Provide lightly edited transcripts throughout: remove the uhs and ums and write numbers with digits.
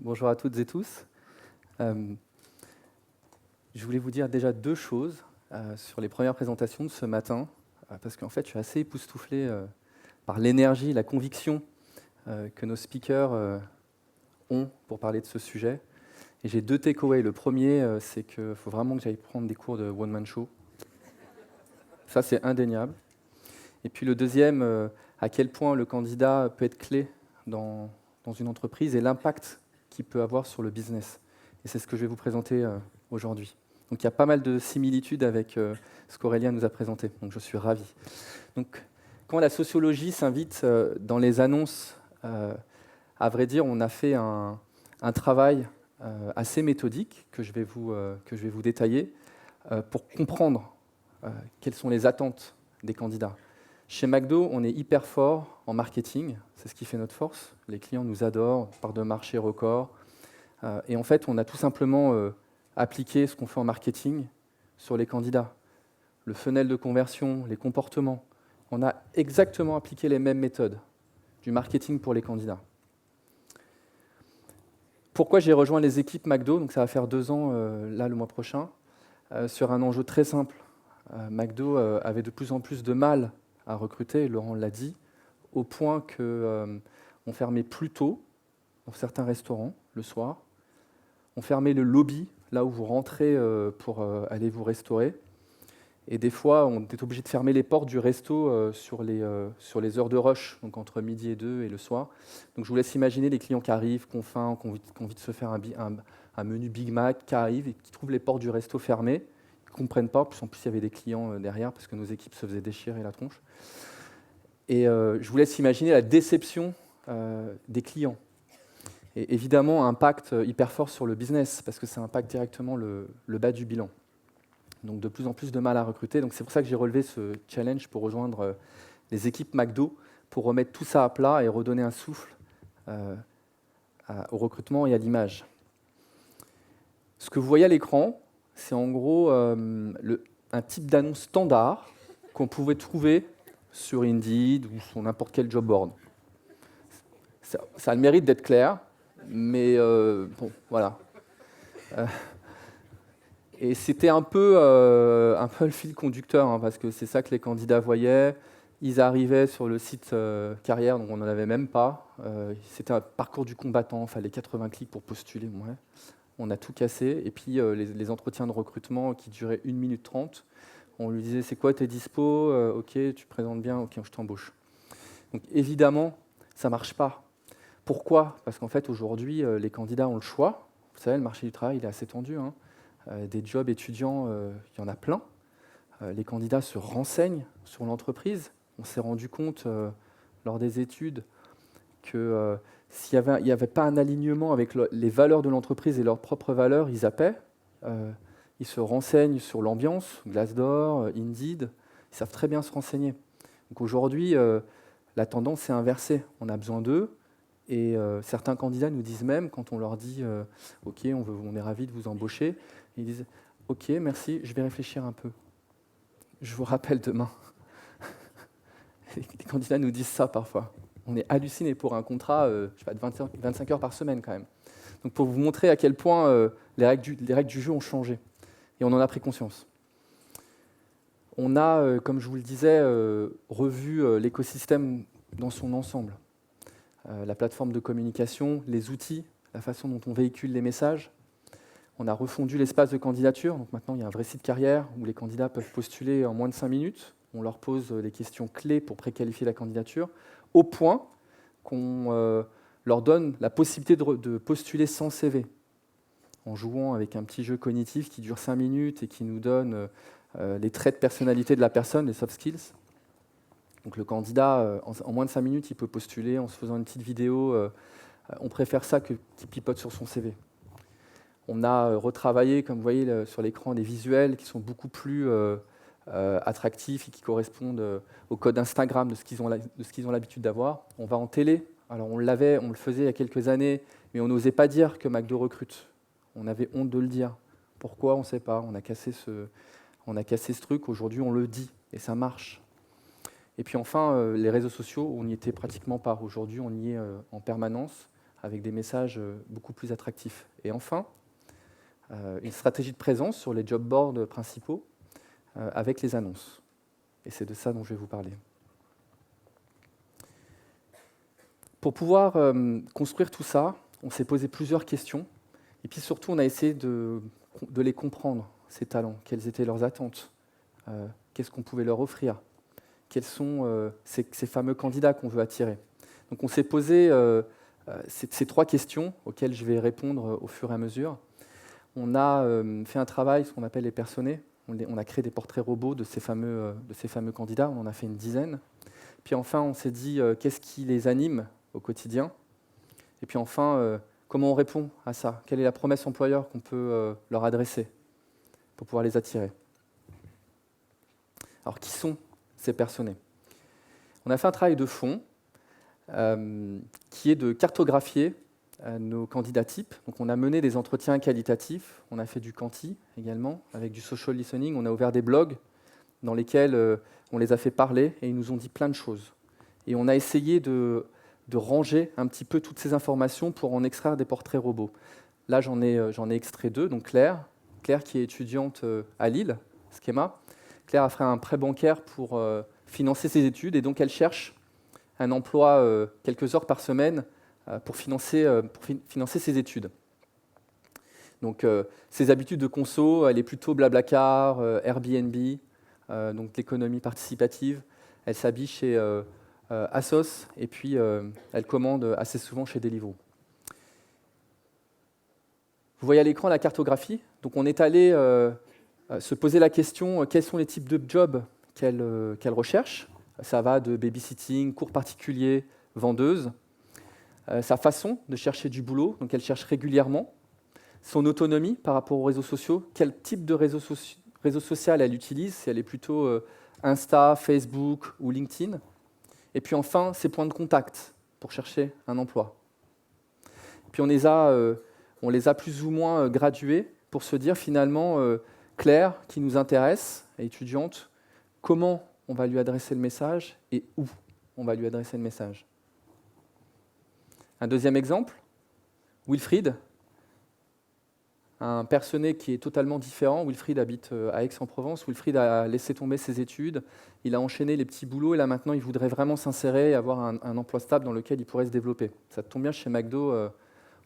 Bonjour à toutes et tous. Euh, je voulais vous dire déjà deux choses sur les premières présentations de ce matin, parce qu'en fait, je suis assez époustouflé par l'énergie, la conviction que nos speakers ont pour parler de ce sujet. Et j'ai deux takeaways. Le premier, c'est qu'il faut vraiment que j'aille prendre des cours de one-man show. Ça, c'est indéniable. Et puis le deuxième, à quel point le candidat peut être clé dans une entreprise et l'impact qu'il peut avoir sur le business. Et c'est ce que je vais vous présenter aujourd'hui. Donc il y a pas mal de similitudes avec ce qu'Aurélien nous a présenté. Donc je suis ravi. Donc quand la sociologie s'invite dans les annonces, à vrai dire, on a fait un travail assez méthodique que je vais vous détailler pour comprendre quelles sont les attentes des candidats. Chez McDo, on est hyper fort en marketing, c'est ce qui fait notre force. Les clients nous adorent, part de marché record. Et en fait, on a tout simplement appliqué ce qu'on fait en marketing sur les candidats. Le funnel de conversion, les comportements. On a exactement appliqué les mêmes méthodes du marketing pour les candidats. Pourquoi j'ai rejoint les équipes McDo, donc ça va faire 2 ans là le mois prochain, sur un enjeu très simple. McDo avait de plus en plus de mal à recruter, Laurent l'a dit, au point qu'on fermait plus tôt dans certains restaurants le soir. On fermait le lobby, là où vous rentrez pour aller vous restaurer. Et des fois, on était obligé de fermer les portes du resto sur les heures de rush, donc entre midi et 2 et le soir. Donc je vous laisse imaginer les clients qui arrivent, qui ont faim, qui ont envie de se faire un menu Big Mac, qui arrivent et qui trouvent les portes du resto fermées. Ils ne comprennent pas, en plus il y avait des clients derrière, parce que nos équipes se faisaient déchirer la tronche. Et je vous laisse imaginer la déception des clients. Et évidemment, un impact hyper fort sur le business, parce que ça impacte directement le bas du bilan. Donc de plus en plus de mal à recruter. Donc c'est pour ça que j'ai relevé ce challenge pour rejoindre les équipes McDo, pour remettre tout ça à plat et redonner un souffle au recrutement et à l'image. Ce que vous voyez à l'écran, c'est en gros un type d'annonce standard qu'on pouvait trouver sur Indeed ou sur n'importe quel job board. Ça a le mérite d'être clair, mais bon, voilà. Et c'était un peu le fil conducteur, hein, parce que c'est ça que les candidats voyaient. Ils arrivaient sur le site carrière, donc on n'en avait même pas. C'était un parcours du combattant, il fallait 80 clics pour postuler. Ouais. On a tout cassé. Et puis les entretiens de recrutement qui duraient 1 minute 30, on lui disait c'est quoi tes dispos, ok, tu présentes bien, ok, je t'embauche. Donc évidemment, ça ne marche pas. Pourquoi? Parce qu'en fait, aujourd'hui, les candidats ont le choix. Vous savez, le marché du travail il est assez tendu, hein. Des jobs étudiants, il y en a plein. Les candidats se renseignent sur l'entreprise. On s'est rendu compte lors des études que s'il n'y avait pas un alignement avec les valeurs de l'entreprise et leurs propres valeurs, ils zappaient. Ils se renseignent sur l'ambiance, Glassdoor, Indeed. Ils savent très bien se renseigner. Donc aujourd'hui, la tendance est inversée. On a besoin d'eux. Et certains candidats nous disent même, quand on leur dit « Ok, on est ravis de vous embaucher », ils disent « Ok, merci, je vais réfléchir un peu. Je vous rappelle demain. » Les candidats nous disent ça parfois. On est hallucinés pour un contrat je sais pas, de 25 heures par semaine quand même. Donc pour vous montrer à quel point les règles du jeu ont changé. Et on en a pris conscience. On a, comme je vous le disais, revu l'écosystème dans son ensemble. La plateforme de communication, les outils, la façon dont on véhicule les messages. On a refondu l'espace de candidature. Donc maintenant, il y a un vrai site carrière où les candidats peuvent postuler en moins de 5 minutes. On leur pose des questions clés pour préqualifier la candidature, au point qu'on leur donne la possibilité de postuler sans CV, en jouant avec un petit jeu cognitif qui dure 5 minutes et qui nous donne les traits de personnalité de la personne, les soft skills. Donc le candidat, en moins de 5 minutes, il peut postuler en se faisant une petite vidéo. On préfère ça qu'il pipote sur son CV. On a retravaillé, comme vous voyez sur l'écran, des visuels qui sont beaucoup plus attractifs et qui correspondent au code Instagram de ce qu'ils ont l'habitude d'avoir. On va en télé. Alors on le faisait il y a quelques années, mais on n'osait pas dire que McDo recrute. On avait honte de le dire. Pourquoi? On ne sait pas. On a cassé ce truc. Aujourd'hui, on le dit et ça marche. Et puis enfin, les réseaux sociaux, on n'y était pratiquement pas. Aujourd'hui, on y est en permanence avec des messages beaucoup plus attractifs. Et enfin, une stratégie de présence sur les job boards principaux avec les annonces. Et c'est de ça dont je vais vous parler. Pour pouvoir construire tout ça, on s'est posé plusieurs questions. Et puis surtout, on a essayé de les comprendre, ces talents, quelles étaient leurs attentes, qu'est-ce qu'on pouvait leur offrir, quels sont ces fameux candidats qu'on veut attirer. Donc on s'est posé ces trois questions auxquelles je vais répondre au fur et à mesure. On a fait un travail, ce qu'on appelle les personés. On a créé des portraits robots de ces fameux candidats, on en a fait une dizaine. Puis enfin, on s'est dit qu'est-ce qui les anime au quotidien. Et puis enfin, comment on répond à ça? Quelle est la promesse employeur qu'on peut leur adresser pour pouvoir les attirer? Alors, qui sont ces personés? On a fait un travail de fond qui est de cartographier nos candidats types. Donc, on a mené des entretiens qualitatifs, on a fait du quanti également, avec du social listening, on a ouvert des blogs dans lesquels on les a fait parler et ils nous ont dit plein de choses. Et on a essayé de ranger un petit peu toutes ces informations pour en extraire des portraits robots. Là, j'en ai extrait deux. Donc Claire qui est étudiante à Lille, Schema. Claire a fait un prêt bancaire pour financer ses études et donc elle cherche un emploi quelques heures par semaine pour financer ses études. Donc ses habitudes de conso, elle est plutôt Blablacar, Airbnb, donc l'économie participative. Elle s'habille chez Asos et puis elle commande assez souvent chez Deliveroo. Vous voyez à l'écran la cartographie. Donc on est allé se poser la question quels sont les types de jobs qu'elle recherche. Ça va de babysitting, cours particuliers, vendeuse. Sa façon de chercher du boulot, donc elle cherche régulièrement. Son autonomie par rapport aux réseaux sociaux, quel type de réseau social elle utilise, si elle est plutôt Insta, Facebook ou LinkedIn. Et puis enfin, ses points de contact pour chercher un emploi. Puis on les a plus ou moins gradués pour se dire finalement, Claire, qui nous intéresse, étudiante, comment on va lui adresser le message et où on va lui adresser le message. Un deuxième exemple, Wilfried, un personné qui est totalement différent. Wilfried habite à Aix-en-Provence. Wilfried a laissé tomber ses études, il a enchaîné les petits boulots et là maintenant il voudrait vraiment s'insérer et avoir un emploi stable dans lequel il pourrait se développer. Ça tombe bien, chez McDo,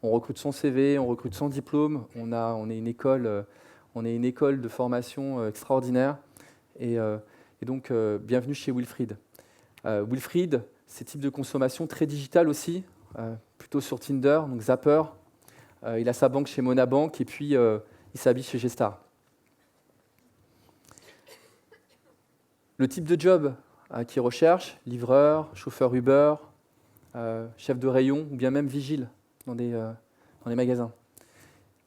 on recrute sans CV, on recrute sans diplôme, on est une école de formation extraordinaire et donc bienvenue chez Wilfried. Wilfried, c'est type de consommation très digital aussi, plutôt sur Tinder, donc Zapper. Il a sa banque chez Monabank et puis il s'habille chez Gestar. Le type de job qu'il recherche, livreur, chauffeur Uber, chef de rayon ou bien même vigile dans les magasins.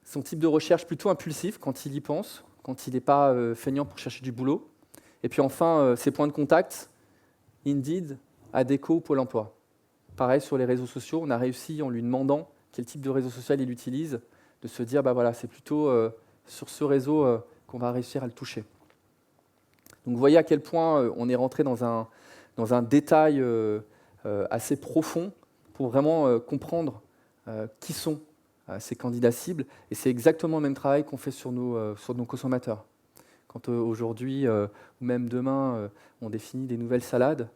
Son type de recherche plutôt impulsif quand il y pense, quand il n'est pas feignant pour chercher du boulot. Et puis enfin, ses points de contact, Indeed, Adecco, Pôle emploi. Pareil, sur les réseaux sociaux, on a réussi en lui demandant quel type de réseau social il utilise, de se dire, voilà, c'est plutôt sur ce réseau qu'on va réussir à le toucher. Donc vous voyez à quel point on est rentré dans un détail assez profond pour vraiment comprendre qui sont ces candidats cibles. Et c'est exactement le même travail qu'on fait sur nos consommateurs. Quand aujourd'hui, ou même demain, on définit des nouvelles salades,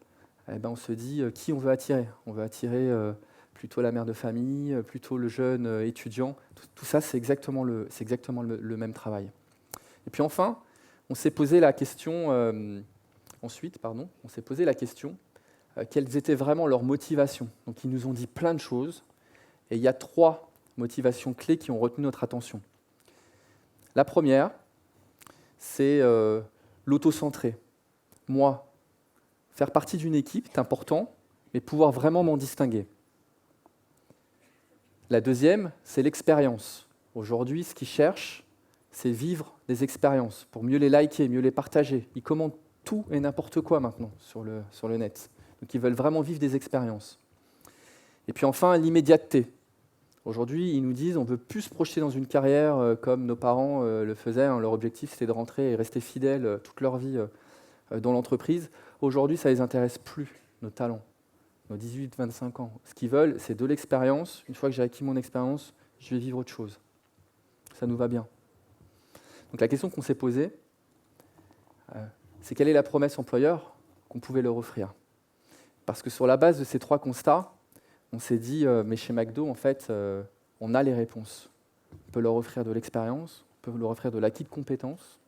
on se dit qui on veut attirer. On veut attirer plutôt la mère de famille, plutôt le jeune étudiant. Tout ça, c'est exactement le même travail. Et puis enfin, on s'est posé la question, quelles étaient vraiment leurs motivations. Donc ils nous ont dit plein de choses, et il y a 3 motivations clés qui ont retenu notre attention. La première, c'est l'auto-centré. Moi, faire partie d'une équipe, c'est important, mais pouvoir vraiment m'en distinguer. La deuxième, c'est l'expérience. Aujourd'hui, ce qu'ils cherchent, c'est vivre des expériences pour mieux les liker, mieux les partager. Ils commentent tout et n'importe quoi maintenant sur le net. Donc ils veulent vraiment vivre des expériences. Et puis enfin, l'immédiateté. Aujourd'hui, ils nous disent on ne veut plus se projeter dans une carrière comme nos parents le faisaient. Leur objectif, c'était de rentrer et rester fidèles toute leur vie dans l'entreprise. Aujourd'hui, ça ne les intéresse plus, nos talents. nos 18-25 ans. Ce qu'ils veulent, c'est de l'expérience. Une fois que j'ai acquis mon expérience, je vais vivre autre chose. Ça nous va bien. Donc la question qu'on s'est posée, c'est quelle est la promesse employeur qu'on pouvait leur offrir? Parce que sur la base de ces 3 constats, on s'est dit, mais chez McDo, en fait, on a les réponses. On peut leur offrir de l'expérience, on peut leur offrir de l'acquis de compétences.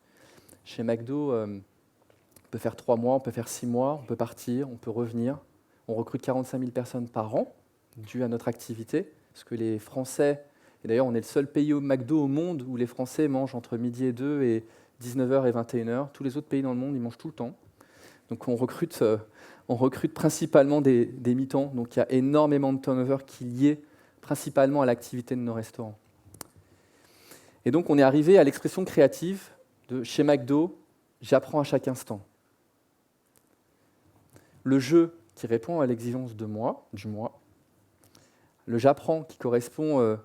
Chez McDo, on peut faire 3 mois, on peut faire 6 mois, on peut partir, on peut revenir. On recrute 45 000 personnes par an, dû à notre activité, parce que les Français, et d'ailleurs on est le seul pays au McDo au monde où les Français mangent entre midi et 2 et 19h et 21h. Tous les autres pays dans le monde, ils mangent tout le temps. Donc on recrute principalement des mi-temps, donc il y a énormément de turnover qui est lié principalement à l'activité de nos restaurants. Et donc on est arrivé à l'expression créative de chez McDo, j'apprends à chaque instant. Le jeu qui répond à l'exigence du moi, le j'apprends qui correspond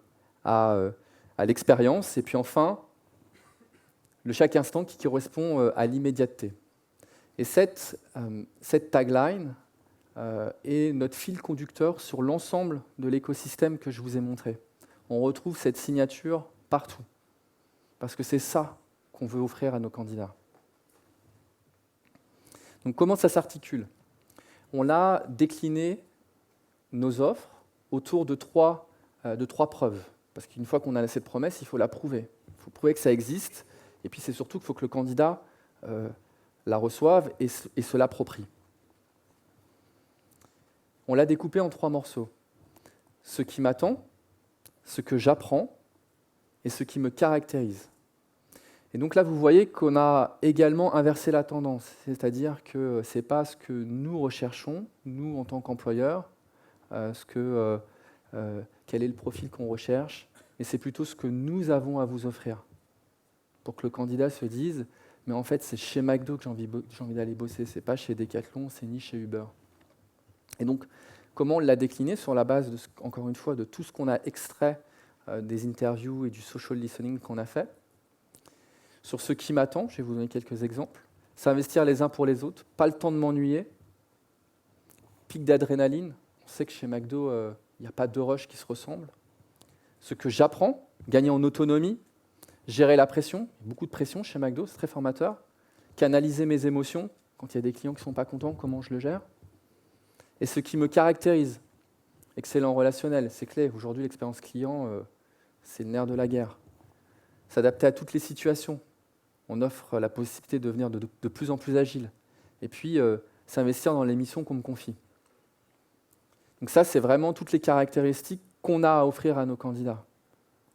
à l'expérience, et puis enfin, le chaque instant qui correspond à l'immédiateté. Et cette tagline est notre fil conducteur sur l'ensemble de l'écosystème que je vous ai montré. On retrouve cette signature partout, parce que c'est ça qu'on veut offrir à nos candidats. Donc comment ça s'articule ? On a décliné nos offres autour de trois preuves. Parce qu'une fois qu'on a cette promesse, il faut la prouver. Il faut prouver que ça existe. Et puis c'est surtout qu'il faut que le candidat la reçoive et se l'approprie. On l'a découpé en 3 morceaux. Ce qui m'attend, ce que j'apprends et ce qui me caractérise. Et donc là, vous voyez qu'on a également inversé la tendance, c'est-à-dire que ce n'est pas ce que nous recherchons, nous en tant qu'employeurs, quel est le profil qu'on recherche, mais c'est plutôt ce que nous avons à vous offrir, pour que le candidat se dise « mais en fait, c'est chez McDo que j'ai envie d'aller bosser, ce n'est pas chez Decathlon, c'est ni chez Uber ». Et donc, comment on l'a décliné sur la base, encore une fois, de tout ce qu'on a extrait des interviews et du social listening qu'on a fait. Sur ce qui m'attend, je vais vous donner quelques exemples. S'investir les uns pour les autres, pas le temps de m'ennuyer, pic d'adrénaline. On sait que chez McDo, il n'y a pas 2 rushs qui se ressemblent. Ce que j'apprends, gagner en autonomie, gérer la pression, beaucoup de pression chez McDo, c'est très formateur. Canaliser mes émotions, quand il y a des clients qui ne sont pas contents, comment je le gère. Et ce qui me caractérise, excellent relationnel, c'est clé. Aujourd'hui, l'expérience client, c'est le nerf de la guerre. S'adapter à toutes les situations. On offre la possibilité de devenir de plus en plus agile. Et puis, s'investir dans les missions qu'on me confie. Donc ça, c'est vraiment toutes les caractéristiques qu'on a à offrir à nos candidats.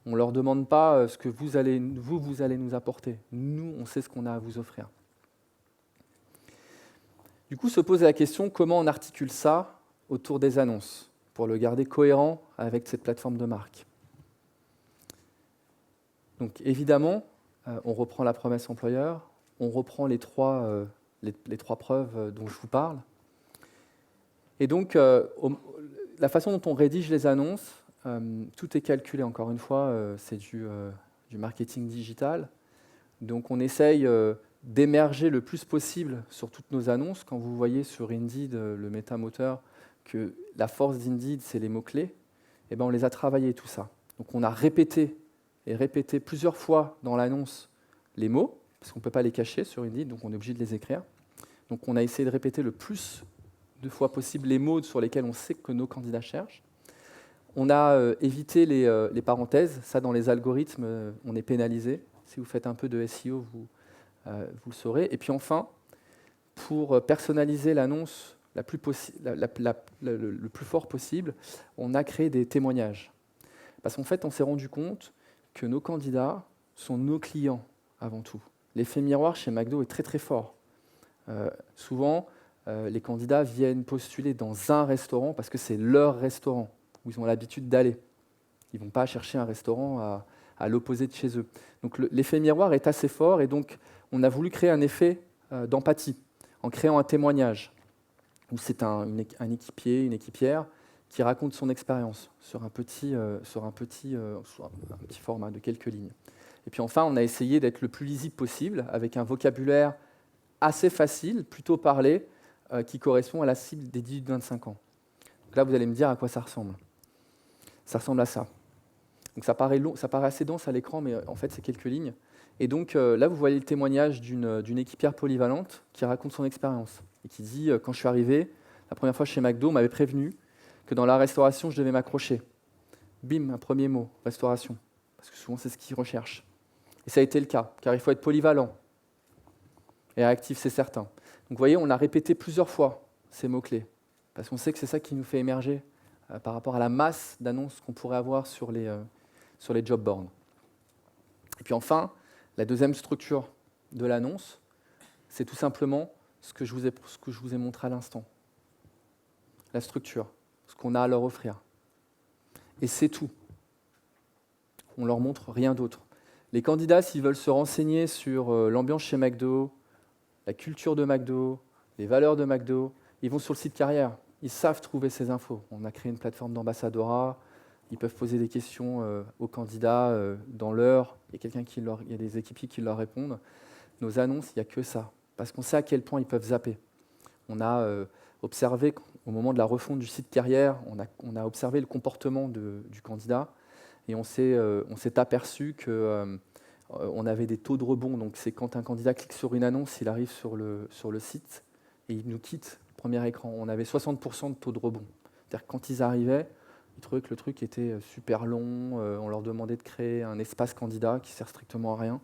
On ne leur demande pas ce que vous allez nous apporter. Nous, on sait ce qu'on a à vous offrir. Du coup, se pose la question, comment on articule ça autour des annonces, pour le garder cohérent avec cette plateforme de marque. Donc évidemment, on reprend la promesse employeur, on reprend les trois preuves dont je vous parle. Et donc, la façon dont on rédige les annonces, tout est calculé, encore une fois, c'est du marketing digital. Donc on essaye d'émerger le plus possible sur toutes nos annonces. Quand vous voyez sur Indeed, le métamoteur, que la force d'Indeed, c'est les mots-clés, eh ben on les a travaillés, tout ça. Donc on a répété plusieurs fois dans l'annonce les mots, parce qu'on ne peut pas les cacher sur Indeed, donc on est obligé de les écrire. Donc on a essayé de répéter le plus de fois possible les mots sur lesquels on sait que nos candidats cherchent. On a évité les parenthèses. Ça, dans les algorithmes, on est pénalisé. Si vous faites un peu de SEO, vous le saurez. Et puis enfin, pour personnaliser l'annonce le plus fort possible, on a créé des témoignages. Parce qu'en fait, on s'est rendu compte que nos candidats sont nos clients avant tout. L'effet miroir chez McDo est très très fort. Souvent, les candidats viennent postuler dans un restaurant parce que c'est leur restaurant où ils ont l'habitude d'aller. Ils ne vont pas chercher un restaurant à l'opposé de chez eux. Donc l'effet miroir est assez fort et donc on a voulu créer un effet d'empathie en créant un témoignage où c'est un équipier, une équipière qui raconte son expérience sur un petit format de quelques lignes. Et puis enfin, on a essayé d'être le plus lisible possible avec un vocabulaire assez facile, plutôt parlé, qui correspond à la cible des 18-25 ans. là, vous allez me dire à quoi ça ressemble. Ça ressemble à ça. Donc ça paraît long, ça paraît assez dense à l'écran, mais en fait, c'est quelques lignes. Et donc là, vous voyez le témoignage d'une équipière polyvalente qui raconte son expérience et qui dit quand je suis arrivé, la première fois chez McDo, on m'avait prévenu que dans la restauration, je devais m'accrocher. Bim, un premier mot, restauration. Parce que souvent, c'est ce qu'ils recherchent. Et ça a été le cas, car il faut être polyvalent et réactif, c'est certain. Donc vous voyez, on a répété plusieurs fois ces mots-clés, parce qu'on sait que c'est ça qui nous fait émerger par rapport à la masse d'annonces qu'on pourrait avoir sur les job boards. Et puis enfin, la deuxième structure de l'annonce, c'est tout simplement ce que je vous ai montré à l'instant. La structure, ce qu'on a à leur offrir. Et c'est tout. On ne leur montre rien d'autre. Les candidats, s'ils veulent se renseigner sur l'ambiance chez McDo, la culture de McDo, les valeurs de McDo, ils vont sur le site carrière. Ils savent trouver ces infos. On a créé une plateforme d'ambassadora. Ils peuvent poser des questions aux candidats dans l'heure. Il y a des équipiers qui leur répondent. Nos annonces, il n'y a que ça. Parce qu'on sait à quel point ils peuvent zapper. On a observé, au moment de la refonte du site carrière, on a observé le comportement du candidat et on s'est aperçu qu'on avait des taux de rebond. Donc c'est quand un candidat clique sur une annonce, il arrive sur le site et il nous quitte le premier écran. On avait 60% de taux de rebond. C'est-à-dire que quand ils arrivaient, ils trouvaient que le truc était super long, on leur demandait de créer un espace candidat qui ne sert strictement à rien.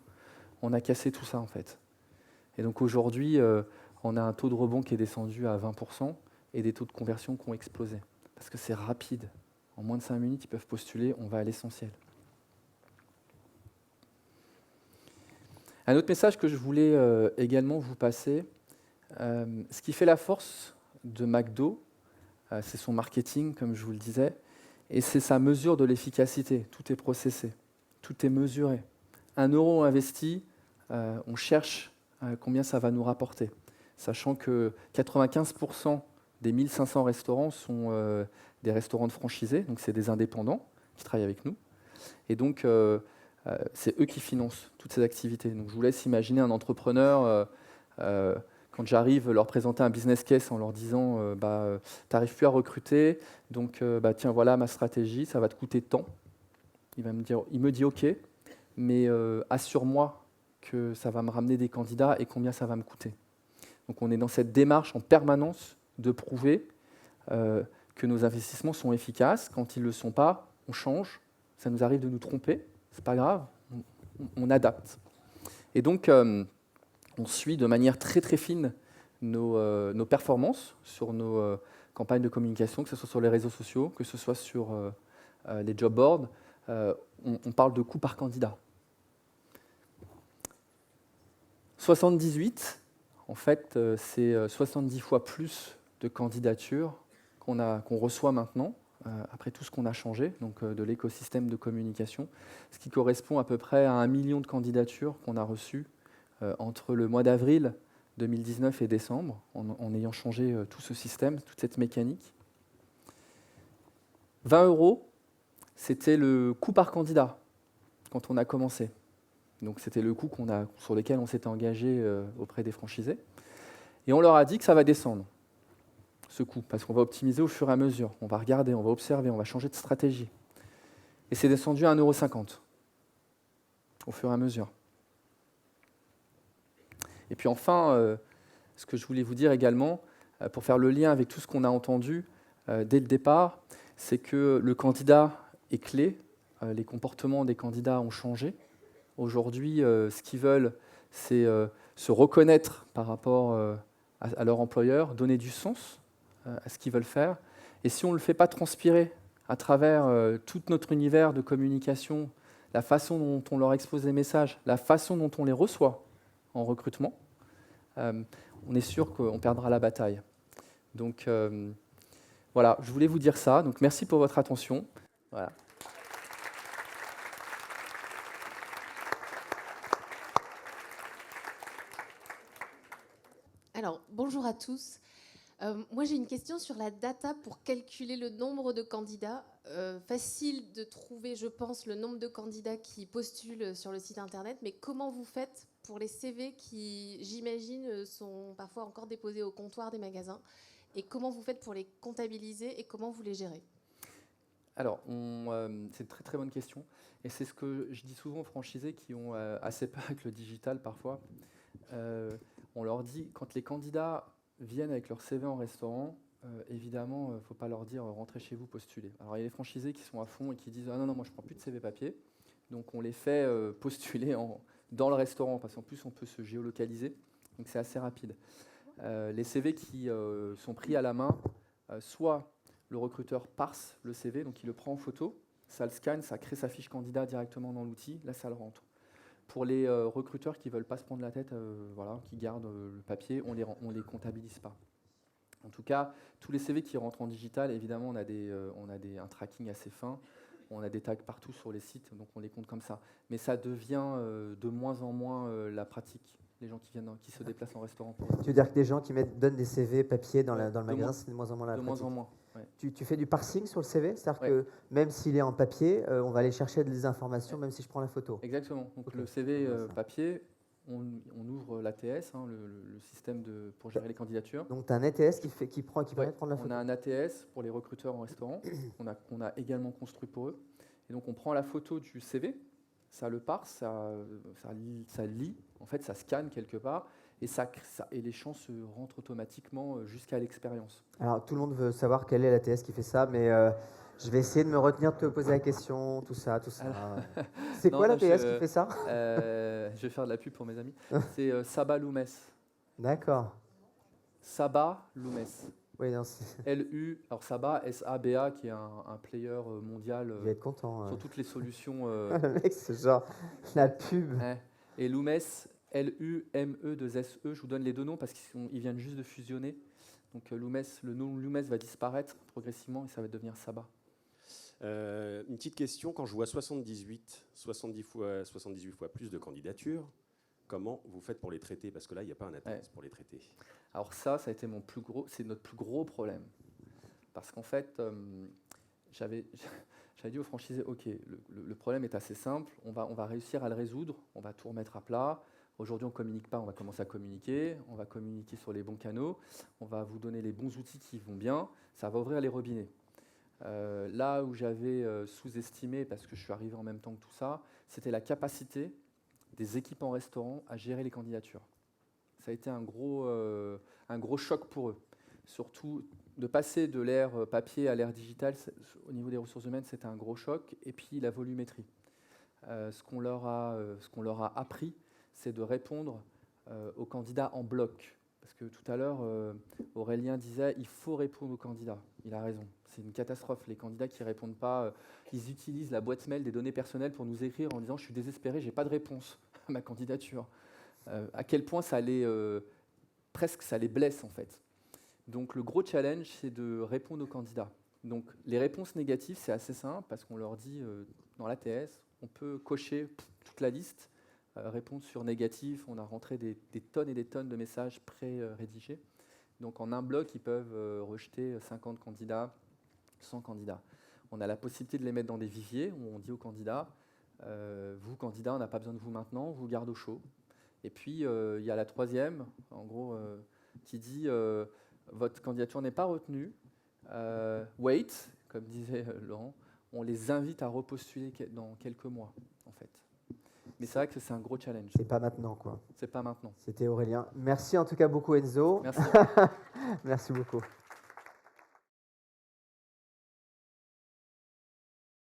On a cassé tout ça en fait. Et donc aujourd'hui, on a un taux de rebond qui est descendu à 20% et des taux de conversion qui ont explosé. Parce que c'est rapide. En moins de 5 minutes, ils peuvent postuler, on va à l'essentiel. Un autre message que je voulais également vous passer, ce qui fait la force de McDo, c'est son marketing, comme je vous le disais, et c'est sa mesure de l'efficacité. Tout est processé, tout est mesuré. 1 euro investi, on cherche combien ça va nous rapporter, sachant que 95% des 1500 restaurants sont des restaurants de franchisés, donc c'est des indépendants qui travaillent avec nous, et donc c'est eux qui financent toutes ces activités. Donc je vous laisse imaginer un entrepreneur, quand j'arrive, leur présenter un business case en leur disant tu n'arrives plus à recruter, donc tiens, voilà ma stratégie, ça va te coûter tant. Il me dit OK, mais assure-moi que ça va me ramener des candidats et combien ça va me coûter. Donc on est dans cette démarche en permanence de prouver que nos investissements sont efficaces. Quand ils ne le sont pas, on change. Ça nous arrive de nous tromper, c'est pas grave, on adapte. Et donc on suit de manière très très fine nos performances sur nos campagnes de communication, que ce soit sur les réseaux sociaux, que ce soit sur les job boards. On parle de coûts par candidat. 78, en fait, c'est 70 fois plus de candidatures qu'on reçoit maintenant, après tout ce qu'on a changé, donc de l'écosystème de communication, ce qui correspond à peu près à 1 million de candidatures qu'on a reçues entre le mois d'avril 2019 et décembre, en ayant changé tout ce système, toute cette mécanique. 20 euros, c'était le coût par candidat quand on a commencé. Donc c'était le coût sur lequel on s'était engagé auprès des franchisés. Et on leur a dit que ça va descendre, ce coût, parce qu'on va optimiser au fur et à mesure. On va regarder, on va observer, on va changer de stratégie. Et c'est descendu à 1,50 € au fur et à mesure. Et puis enfin, ce que je voulais vous dire également, pour faire le lien avec tout ce qu'on a entendu dès le départ, c'est que le candidat est clé, les comportements des candidats ont changé. Aujourd'hui, ce qu'ils veulent, c'est se reconnaître par rapport à leur employeur, donner du sens à ce qu'ils veulent faire. Et si on ne le fait pas transpirer à travers tout notre univers de communication, la façon dont on leur expose les messages, la façon dont on les reçoit en recrutement, on est sûr qu'on perdra la bataille. Donc voilà, je voulais vous dire ça. Donc merci pour votre attention. Voilà. Alors, bonjour à tous. Moi, j'ai une question sur la data pour calculer le nombre de candidats. Facile de trouver, je pense, le nombre de candidats qui postulent sur le site internet, mais comment vous faites pour les CV qui, j'imagine, sont parfois encore déposés au comptoir des magasins Et comment vous faites pour les comptabiliser et comment vous les gérez? Alors, c'est une très très bonne question. Et c'est ce que je dis souvent aux franchisés qui ont assez peur avec le digital parfois. On leur dit, quand les candidats viennent avec leur CV en restaurant, évidemment, il ne faut pas leur dire rentrez chez vous, postulez. Alors, il y a les franchisés qui sont à fond et qui disent ah non, non, moi je ne prends plus de CV papier. Donc, on les fait postuler dans le restaurant parce qu'en plus, on peut se géolocaliser. Donc, c'est assez rapide. Les CV qui sont pris à la main, soit le recruteur parse le CV, donc il le prend en photo, ça le scanne, ça crée sa fiche candidat directement dans l'outil, là ça le rentre. Pour les recruteurs qui ne veulent pas se prendre la tête, voilà, qui gardent le papier, on les comptabilise pas. En tout cas, tous les CV qui rentrent en digital, évidemment, on a un tracking assez fin, on a des tags partout sur les sites, donc on les compte comme ça. Mais ça devient de moins en moins la pratique. Les gens qui se déplacent en restaurant. Tu veux dire que des gens qui donnent des CV papier dans le magasin, c'est de moins en moins la pratique. De moins en moins, ouais. Tu fais du parsing sur le CV? C'est-à-dire que même s'il est en papier, on va aller chercher des informations, même si je prends la photo? Exactement. Donc le CV papier, on ouvre l'ATS, hein, le système pour gérer les candidatures. Donc tu as un ATS qui permet de prendre la photo? On a un ATS pour les recruteurs en restaurant, qu'on a également construit pour eux. Et donc on prend la photo du CV, ça le parse, ça lit, en fait ça scanne quelque part, et les champs se rentrent automatiquement jusqu'à l'expérience. Alors tout le monde veut savoir quelle est l'ATS qui fait ça, mais je vais essayer de me retenir de te poser la question, tout ça. C'est quoi l'ATS qui fait ça? Je vais faire de la pub pour mes amis. C'est Saba Loomes. D'accord. Saba Loomes. Oui, non, alors Saba, S-A-B-A, qui est un player mondial je vais être content, sur toutes les solutions. Le mec, c'est genre la pub. Et Loomes, L-U-M-E-2-S-E, je vous donne les deux noms parce qu'ils viennent juste de fusionner. Donc le nom Loomes va disparaître progressivement et ça va devenir Saba. Une petite question, quand je vois 70 fois plus de candidatures, comment vous faites pour les traiter? Parce que là, il n'y a pas un ATS pour les traiter. Alors ça a été c'est notre plus gros problème. Parce qu'en fait, j'avais dit aux franchisés, ok, le problème est assez simple, on va réussir à le résoudre, on va tout remettre à plat. Aujourd'hui, on ne communique pas, on va commencer à communiquer, on va communiquer sur les bons canaux, on va vous donner les bons outils qui vont bien, ça va ouvrir les robinets. Là où j'avais sous-estimé, parce que je suis arrivé en même temps que tout ça, c'était la capacité des équipes en restaurant à gérer les candidatures. Ça a été un gros choc pour eux. Surtout, de passer de l'ère papier à l'ère digitale, au niveau des ressources humaines, c'était un gros choc. Et puis, la volumétrie. Ce qu'on leur a appris, c'est de répondre aux candidats en bloc. Parce que tout à l'heure, Aurélien disait il faut répondre aux candidats. Il a raison. C'est une catastrophe. Les candidats qui ne répondent pas, ils utilisent la boîte mail des données personnelles pour nous écrire en disant je suis désespéré, je n'ai pas de réponse à ma candidature. À quel point ça les blesse en fait. Donc le gros challenge, c'est de répondre aux candidats. Donc les réponses négatives, c'est assez simple parce qu'on leur dit dans l'ATS, on peut cocher toute la liste, répondre sur négatif. On a rentré des tonnes et des tonnes de messages pré-rédigés. Donc en un bloc, ils peuvent rejeter 50 candidats, 100 candidats. On a la possibilité de les mettre dans des viviers où on dit aux candidats, vous candidats, on n'a pas besoin de vous maintenant, on vous garde au chaud. Et puis il y a la troisième, en gros, qui dit votre candidature n'est pas retenue, wait, comme disait Laurent, on les invite à repostuler dans quelques mois, en fait. Mais c'est vrai que c'est un gros challenge. C'est pas maintenant, quoi. C'est pas maintenant. C'était Aurélien. Merci en tout cas beaucoup, Enzo. Merci. Merci beaucoup.